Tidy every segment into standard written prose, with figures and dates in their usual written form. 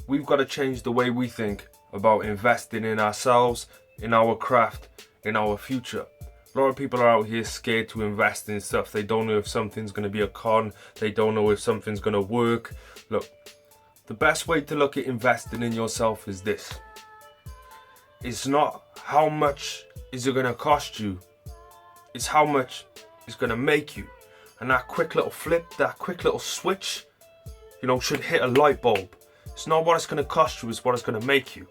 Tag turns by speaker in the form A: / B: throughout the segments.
A: we've got to change the way we think about investing in ourselves, in our craft, in our future. A lot of people are out here scared to invest in stuff. They don't know if something's going to be a con. They don't know if something's going to work. Look, the best way to look at investing in yourself is this. It's not how much is it going to cost you. It's how much it's going to make you. And that quick little flip, that quick little switch, should hit a light bulb. It's not what it's going to cost you, it's what it's going to make you.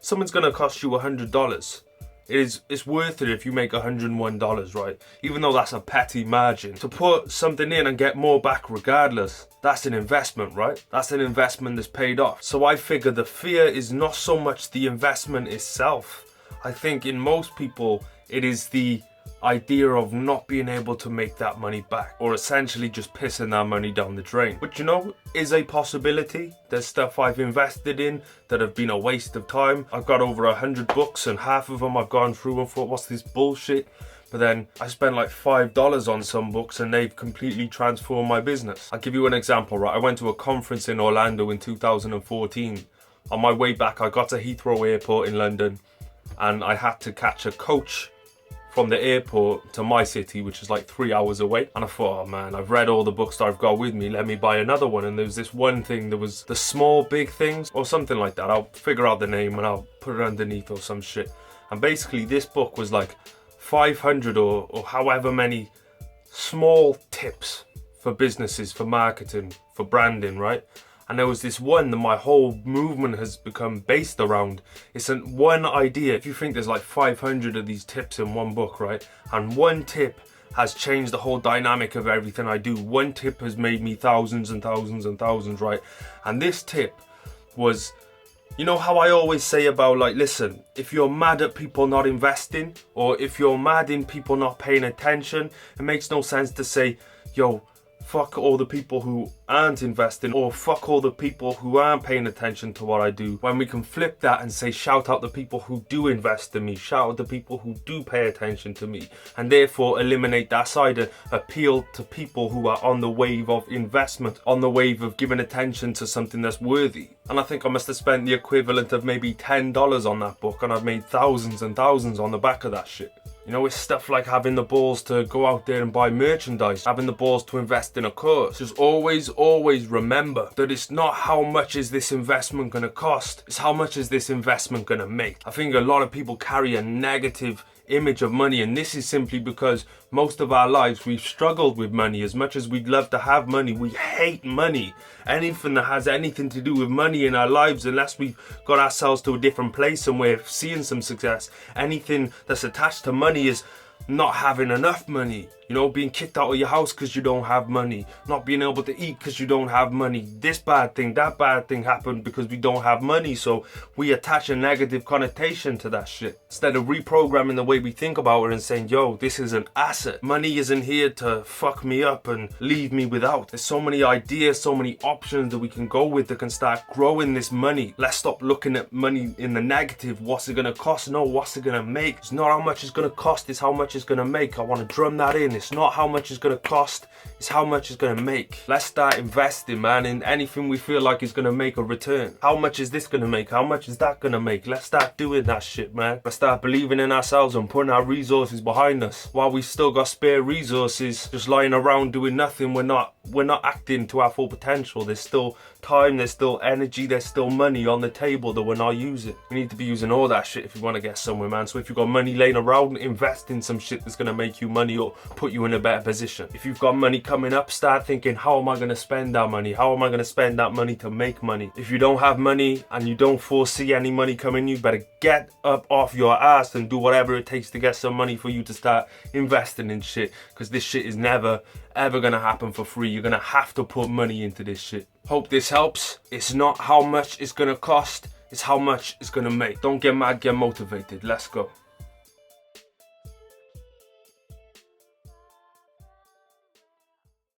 A: Something's going to cost you $100. It's worth it if you make $101, right? Even though that's a petty margin. To put something in and get more back regardless, that's an investment, right? That's an investment that's paid off. So I figure the fear is not so much the investment itself. I think in most people, it is the idea of not being able to make that money back, or essentially just pissing that money down the drain, which is a possibility. There's stuff I've invested in that have been a waste of time. I've got over 100 books and half of them I've gone through and thought, what's this bullshit? But then I spent like $5 on some books and they've completely transformed my business. I'll give you an example, right? I went to a conference in Orlando in 2014. On my way back, I got to Heathrow Airport in London and I had to catch a coach from the airport to my city, which is like 3 hours away. And I thought, oh man, I've read all the books that I've got with me, let me buy another one. And there was this one thing, there was the small big things or something like that. I'll figure out the name and I'll put it underneath or some shit. And basically this book was like 500 or however many small tips for businesses, for marketing, for branding, right? And there was this one that my whole movement has become based around. It's one idea. If you think there's like 500 of these tips in one book, right? And one tip has changed the whole dynamic of everything I do. One tip has made me thousands and thousands and thousands, right? And this tip was, how I always say about like, listen, if you're mad at people not investing, or if you're mad in people not paying attention, it makes no sense to say, yo, fuck all the people who aren't investing, or fuck all the people who aren't paying attention to what I do. When we can flip that and say, shout out the people who do invest in me, shout out the people who do pay attention to me, and therefore eliminate that side and appeal to people who are on the wave of investment, on the wave of giving attention to something that's worthy. And I think I must have spent the equivalent of maybe $10 on that book, and I've made thousands and thousands on the back of that shit. It's stuff like having the balls to go out there and buy merchandise, having the balls to invest in a course. Just always remember that it's not how much is this investment going to cost, it's how much is this investment going to make. I think a lot of people carry a negative image of money, and this is simply because most of our lives we've struggled with money. As much as we'd love to have money, we hate money. Anything that has anything to do with money in our lives, unless we've got ourselves to a different place and we're seeing some success, anything that's attached to money is not having enough money. Being kicked out of your house because you don't have money, not being able to eat because you don't have money, this bad thing, that bad thing happened because we don't have money, so we attach a negative connotation to that shit. Instead of reprogramming the way we think about it and saying, yo, this is an asset. Money isn't here to fuck me up and leave me without. There's so many ideas, so many options that we can go with that can start growing this money. Let's stop looking at money in the negative. What's it gonna cost? No, what's it gonna make? It's not how much it's gonna cost, it's how much it's gonna make. I want to drum that in. It's not how much it's going to cost, it's how much it's going to make. Let's start investing, man, in anything we feel like is going to make a return. How much is this going to make? How much is that going to make? Let's start doing that shit, man. Let's start believing in ourselves and putting our resources behind us. While we still got spare resources just lying around doing nothing, we're not acting to our full potential. There's still time, there's still energy, there's still money on the table that we're not using. We need to be using all that shit if we want to get somewhere, man. So if you've got money laying around, invest in some shit that's going to make you money or put you in a better position. If you've got money coming up, start thinking, how am I going to spend that money? How am I going to spend that money to make money? If you don't have money and you don't foresee any money coming, you better get up off your ass and do whatever it takes to get some money for you to start investing in shit, because this shit is never ever gonna happen for free. You're gonna have to put money into this shit. Hope this helps. It's not how much it's gonna cost, it's how much it's gonna make. Don't get mad, get motivated. Let's go.